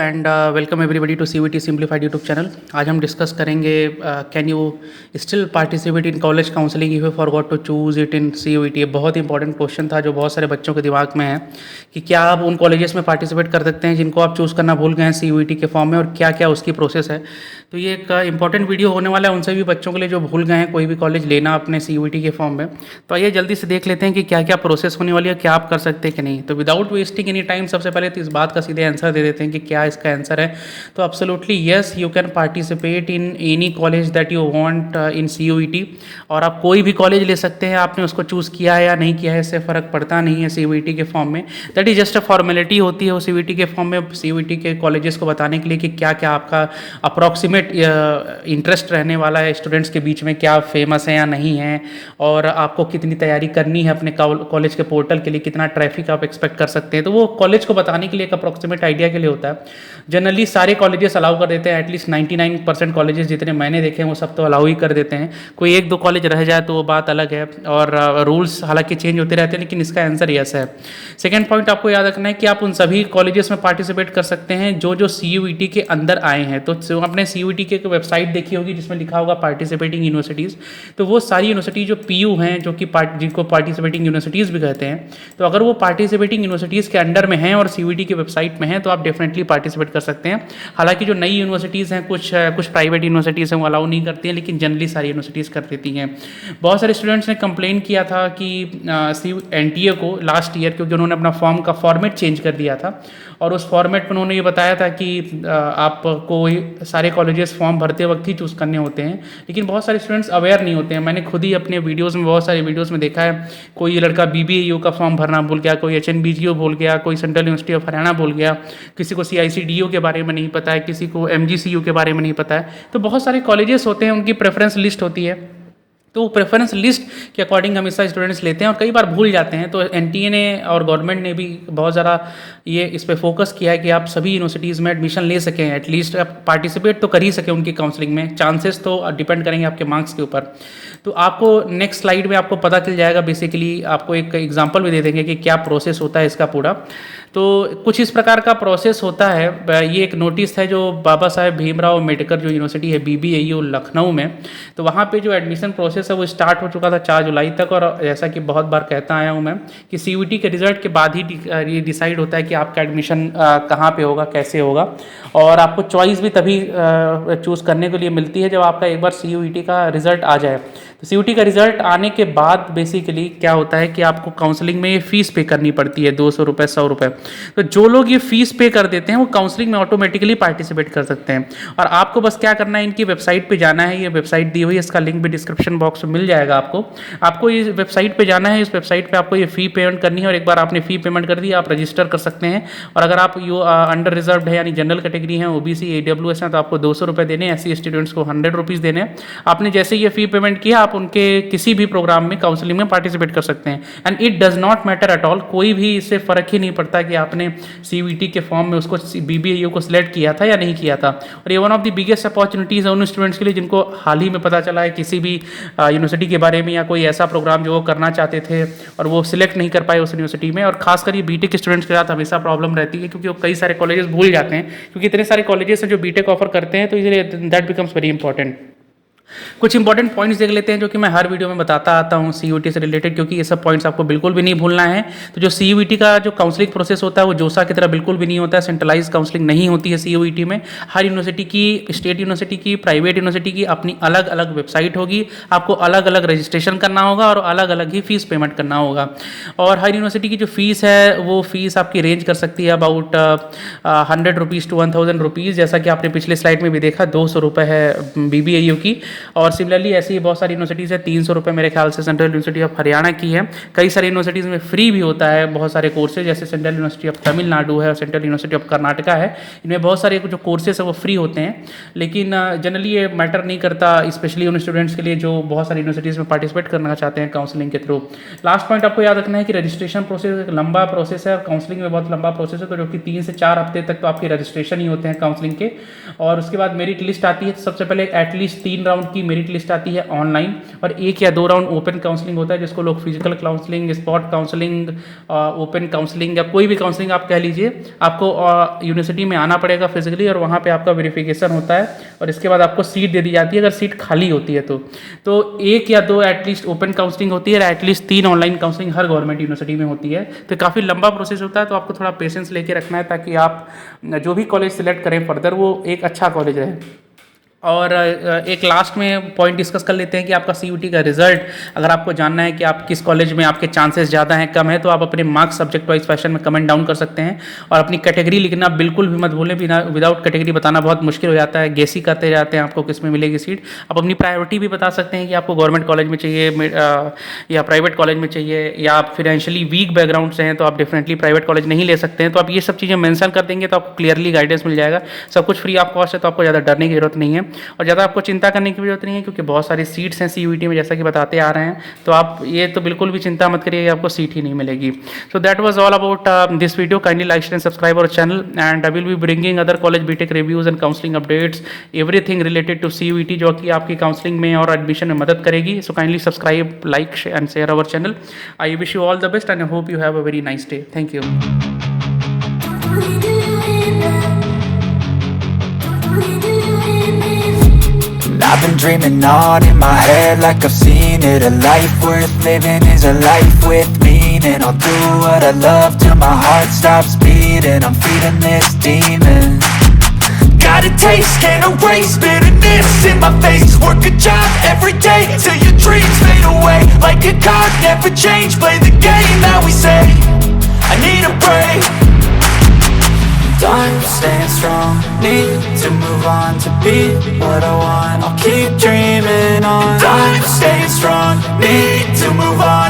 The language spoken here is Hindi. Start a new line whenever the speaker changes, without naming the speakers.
And welcome everybody to CVT simplified YouTube channel. आज हम डिस्कस करेंगे can you still participate in college counselling if you forgot to choose it in CUET. ये बहुत इंपॉर्टेंट क्वेश्चन था जो बहुत सारे बच्चों के दिमाग में है कि क्या आप उन कॉलेजेस में पार्टिसिपेट कर सकते हैं जिनको आप चूज़ करना भूल गए हैं सीयूईटी के फॉर्म में, और क्या क्या उसकी प्रोसेस है। तो ये एक इंपॉर्टेंट वीडियो होने वाला है उन सभी बच्चों के लिए जो भूल गए हैं कोई भी कॉलेज लेना अपने सीयूईटी के फॉर्म में। तो आइए जल्दी से देख लेते हैं कि क्या क्या प्रोसेस होने वाली है, क्या आप कर सकते हैं कि नहीं। तो विदाउट वेस्टिंग एनी टाइम सबसे पहले तो इस बात का सीधे आंसर दे देते हैं कि क्या इसका आंसर है। तो absolutely yes, you can participate in any college that you want in CUET. और आप कोई भी कॉलेज ले सकते हैं, आपने उसको चूज़ किया है या नहीं किया है इससे फ़र्क पड़ता नहीं है सीयूईटी के फॉर्म में। That is just a formality होती है वो सीयूईटी के फॉर्म में सीयूईटी के कॉलेजेस को बताने के लिए कि क्या क्या आपका अप्रॉक्सीमेट इंटरेस्ट रहने वाला है स्टूडेंट्स के बीच में, क्या फेमस है या नहीं है, और आपको कितनी तैयारी करनी है अपने कॉलेज के पोर्टल के लिए, कितना ट्रैफिक आप एक्सपेक्ट कर सकते हैं। तो वो कॉलेज को बताने के लिए एक अप्रॉक्सीमेट आइडिया के लिए होता है। जनरली सारे कॉलेजेस अलाउ कर देते हैं, एटलीस्ट 99% कॉलेजेस जितने मैंने देखे हैं वो सब तो अलाउ ही कर देते हैं। कोई एक दो कॉलेज रह जाए तो वो बात अलग है, और रूल्स हालांकि चेंज होते रहते हैं, लेकिन इसका आंसर यस है। सेकेंड पॉइंट आपको याद रखना है कि आप उन सभी कॉलेजेस में पार्टिसिपेट कर सकते हैं जो सीयूईटी के अंदर आए हैं। तो आपने सीयूईटी की वेबसाइट देखी होगी जिसमें लिखा होगा पार्टिसिपेटिंग यूनिवर्सिटीज़। तो वो सारी यूनिवर्सिटी जो पीयू हैं, जो कि जिनको पार्टिसिपेटिंग यूनिवर्सिटीज़ भी कहते हैं, तो अगर वो पार्टिसिपेटिंग यूनिवर्सिटीज़ के अंडर में हैं और सीयूईटी की वेबसाइट में हैं तो आप डेफिनेटली पार्टिसिपेट कर सकते हैं। हालांकि जो नई यूनिवर्सिटीज़ हैं, कुछ प्राइवेट यूनिवर्सिटीज़ हैं वो अलाउ नहीं करती हैं, लेकिन जनरली सारी यूनिवर्सिटीज़ कर देती हैं। बहुत सारे स्टूडेंट्स ने कंप्लेन किया था कि एनटीए को लास्ट ईयर, क्योंकि उन्होंने अपना फॉर्म का फॉर्मेट चेंज कर दिया था और उस फॉर्मेट में उन्होंने ये बताया था कि आपको सारे कॉलेजेस फॉर्म भरते वक्त ही चूज़ करने होते हैं, लेकिन बहुत सारे स्टूडेंट्स अवेयर नहीं होते हैं। मैंने खुद ही अपने वीडियोस में, बहुत सारे वीडियोस में देखा है, कोई लड़का बीबीएयू का फॉर्म भरना भूल गया, कोई एचएनबीजीयू भूल गया, कोई सेंट्रल यूनिवर्सिटी ऑफ हरियाणा भूल गया, किसी को सीआईसीडीयू के बारे में नहीं पता है, किसी को एमजीसीयू के बारे में नहीं पता है। तो बहुत सारे कॉलेजेस होते हैं, उनकी प्रेफरेंस लिस्ट होती है, तो प्रेफरेंस लिस्ट के अकॉर्डिंग हमेशा स्टूडेंट्स लेते हैं और कई बार भूल जाते हैं। तो एनटीए ने और गवर्नमेंट ने भी बहुत ज़्यादा ये इस पर फोकस किया है कि आप सभी यूनिवर्सिटीज़ में एडमिशन ले सकें, एटलीस्ट आप पार्टिसिपेट तो कर ही सकें उनकी काउंसलिंग में। चांसेस तो डिपेंड करेंगे आपके मार्क्स के ऊपर। तो आपको नेक्स्ट स्लाइड में आपको पता चल जाएगा, बेसिकली आपको एक एग्जाम्पल भी दे देंगे कि क्या प्रोसेस होता है इसका पूरा। तो कुछ इस प्रकार का प्रोसेस होता है। ये एक नोटिस है जो बाबा साहेब भीमराव अम्बेडकर जो यूनिवर्सिटी है बीबीएयू लखनऊ में, तो वहाँ पे जो एडमिशन प्रोसेस है वो स्टार्ट हो चुका था 4 जुलाई तक। और जैसा कि बहुत बार कहता आया हूँ मैं कि सीयूईटी के रिजल्ट के बाद ही ये डिसाइड होता है कि आपका एडमिशन कहाँ पे होगा, कैसे होगा। और आपको चॉइस भी तभी चूज़ करने के लिए मिलती है जब आपका एक बार सीयूईटी का रिजल्ट आ जाए। तो सीयूईटी का रिजल्ट आने के बाद बेसिकली क्या होता है कि आपको काउंसलिंग में ये फीस पे करनी पड़ती है, 200 रुपये, 100 रुपये। तो जो लोग ये फीस पे कर देते हैं वो काउंसलिंग में ऑटोमेटिकली पार्टिसिपेट कर सकते हैं। और आपको बस क्या करना है, इनकी वेबसाइट पे जाना है। ये वेबसाइट दी हुई है, इसका लिंक भी डिस्क्रिप्शन बॉक्स में मिल जाएगा आपको इस वेबसाइट पे जाना है। इस वेबसाइट पे आपको ये फ़ी पेमेंट करनी है, और एक बार आपने फ़ी पेमेंट कर दी आप रजिस्टर कर सकते हैं। और अगर आप अंडर रिजर्व है यानी जनरल कैटेगरी है, ओबीसी, ईडब्ल्यूएस है, तो आपको 200 रुपये देने, एससी स्टूडेंट्स को 100 रुपीज़ देने। आपने जैसे ये फ़ी पेमेंट किया आप उनके किसी भी प्रोग्राम में काउंसलिंग में पार्टिसिपेट कर सकते हैं। And it does not matter at all, कोई भी इससे फ़र्क ही नहीं पड़ता कि आपने सीयूईटी के फॉर्म में उसको बीबीएयू को सिलेक्ट किया था या नहीं किया था। और ये one of the biggest opportunities है उन स्टूडेंट्स के लिए जिनको हाल ही में पता चला है किसी भी यूनिवर्सिटी के बारे में, या कोई ऐसा प्रोग्राम जो वो करना चाहते थे और वो सिलेक्ट नहीं कर पाए उस यूनिवर्सिटी में। और खासकर ये बीटेक स्टूडेंट्स के साथ हमेशा प्रॉब्लम रहती है, क्योंकि वो कई सारे कॉलेजेस भूल जाते हैं, क्योंकि इतने सारे कॉलेजेस हैं जो बीटेक ऑफर करते हैं। तो इसलिए दैट बिकम्स वेरी इंपॉर्टेंट। कुछ इंपॉर्टेंट पॉइंट्स देख लेते हैं जो कि मैं हर वीडियो में बताता आता हूँ सीयूईटी से रिलेटेड, क्योंकि ये सब पॉइंट्स आपको बिल्कुल भी नहीं भूलना है। तो जो सीयूईटी का जो काउंसलिंग प्रोसेस होता है वो जोसा की तरह बिल्कुल भी नहीं होता है, सेंट्रलाइज काउंसलिंग नहीं होती है सीयूईटी में। हर यूनिवर्सिटी की, स्टेट यूनिवर्सिटी की, प्राइवेट यूनिवर्सिटी की अपनी अलग अलग वेबसाइट होगी, आपको अलग अलग रजिस्ट्रेशन करना होगा और अलग अलग ही फीस पेमेंट करना होगा। और हर यूनिवर्सिटी की जो फीस है वो फीस आपकी रेंज कर सकती है अबाउट 100 रुपीज़ टू 1000 रुपीज़, जैसा कि आपने पिछले स्लाइड में भी देखा 200 रुपये है बीबीएयू की। और सिमिलरली ऐसी बहुत सारी यूनिवर्सिटीज़ है, 300 रुपये मेरे ख्याल से सेंट्रल यूनिवर्सिटी ऑफ हरियाणा की है। कई सारी यूनिवर्सिटीज़ में फ्री भी होता है बहुत सारे कोर्सेज, जैसे सेंट्रल यूनिवर्सिटी ऑफ तमिलनाडु है और सेंट्रल यूनिवर्सिटी ऑफ कर्नाटका है। इनमें बहुत सारे जो कोर्सेज है वो फ्री होते हैं, लेकिन जनरली ये मैटर नहीं करता, स्पेशली उन स्टूडेंट्स के लिए जो बहुत सारी यूनिवर्सिटीज़ में पार्टिसिपेट करना चाहते हैं काउंसलिंग के थ्रू। लास्ट पॉइंट आपको याद रखना है कि रजिस्ट्रेशन प्रोसेस एक लंबा प्रोसेस है और काउंसलिंग में बहुत लंबा प्रोसेस है, तो जो कि 3 से 4 हफ्ते तक तो आपके रजिस्ट्रेशन ही होते हैं काउंसलिंग के। और उसके बाद मेरिट लिस्ट आती है, तो सबसे पहले एटलीस्ट 3 राउंड राउंड की मेरिट लिस्ट आती है ऑनलाइन, और 1 या 2 राउंड ओपन काउंसलिंग होता है, जिसको लोग physical counselling, spot counselling, open counselling या कोई भी काउंसलिंग आप कह लीजिए। आपको यूनिवर्सिटी में आना पड़ेगा फिजिकली, और वहाँ पे आपका वेरिफिकेशन होता है, और इसके बाद आपको सीट दे दी जाती है अगर सीट खाली होती है तो 1 या 2 एटलीस्ट ओपन काउंसलिंग होती है, और एटलीस्ट 3 ऑनलाइन काउंसलिंग हर गवर्नमेंट यूनिवर्सिटी में होती है। तो काफ़ी लंबा प्रोसेस होता है, तो आपको थोड़ा पेशेंस लेके रखना है, ताकि आप जो भी कॉलेज सिलेक्ट करें फर्दर वो एक अच्छा कॉलेज रहे। और एक लास्ट में पॉइंट डिस्कस कर लेते हैं कि आपका CUT का रिजल्ट, अगर आपको जानना है कि आप किस कॉलेज में आपके चांसेस ज़्यादा हैं कम है, तो आप अपने मार्क्स सब्जेक्ट वाइज फैशन में कमेंट डाउन कर सकते हैं। और अपनी कैटेगरी लिखना बिल्कुल भी मत भूलें, बिना विदाउट कैटेगरी बताना बहुत मुश्किल हो जाता है, गेस ही करते जाते हैं आपको किस में मिलेगी सीट। आप अपनी प्रायोरिटी भी बता सकते हैं कि आपको गवर्नमेंट कॉलेज में चाहिए या प्राइवेट कॉलेज में चाहिए, या आप फाइनेंशियली वीक बैकग्राउंड से हैं तो आप डेफिनेटली प्राइवेट कॉलेज नहीं ले सकते हैं। तो आप ये सब चीज़ें मेंशन कर देंगे तो आपको क्लियरली गाइडेंस मिल जाएगा। सब कुछ फ्री ऑफ कॉस्ट है, तो आपको ज़्यादा डरने की जरूरत नहीं है, और ज़्यादा आपको चिंता करने की जरूरत नहीं है, क्योंकि बहुत सारी सीट्स हैं CUT में, जैसा कि बताते आ रहे हैं। तो आप ये तो बिल्कुल भी चिंता मत करिए, आपको सीट ही नहीं मिलेगी। So that was all about this video. Kindly like and subscribe our channel, and I will be bringing other college BTech reviews and counselling updates, everything related to CUT, जो कि आपकी काउंसलिंग में और एडमिशन में मदद करेगी। So kindly subscribe, like and share our channel. I wish you all the best and I hope you have a very nice day. Thank you.
I've been dreaming on in my head like I've seen it. A life worth living is a life with meaning. I'll do what I love till my heart stops beating. I'm feeding this demon. Got a taste, can't erase bitterness in my face. Work a job every day till your dreams fade away. Like a card, never change, play the game that we say. I need a break. I'm staying strong, need to move on to be what I want. I'll keep dreaming on. I'm staying strong, need to move on.